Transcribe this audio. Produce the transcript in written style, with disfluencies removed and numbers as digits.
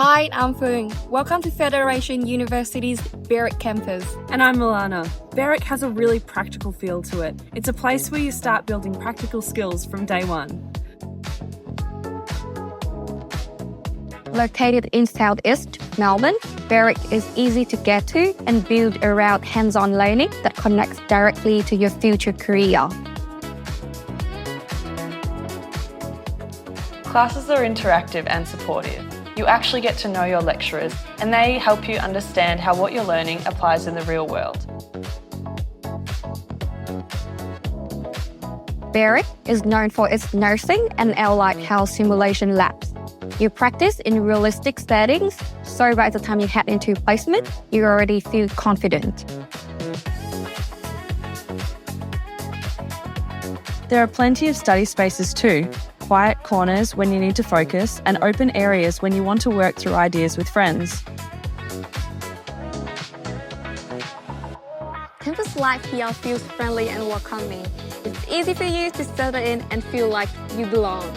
Hi, I'm Phuong. Welcome to Federation University's Berwick campus. And I'm Millana. Berwick has a really practical feel to it. It's a place where you start building practical skills from day one. Located in southeast Melbourne, Berwick is easy to get to and built around hands-on learning that connects directly to your future career. Classes are interactive and supportive. You actually get to know your lecturers and they help you understand how what you're learning applies in the real world. Berwick is known for its nursing and allied health simulation labs. You practice in realistic settings, so by the time you head into placement, you already feel confident. There are plenty of study spaces too. Quiet corners when you need to focus, and open areas when you want to work through ideas with friends. Campus life here feels friendly and welcoming. It's easy for you to settle in and feel like you belong.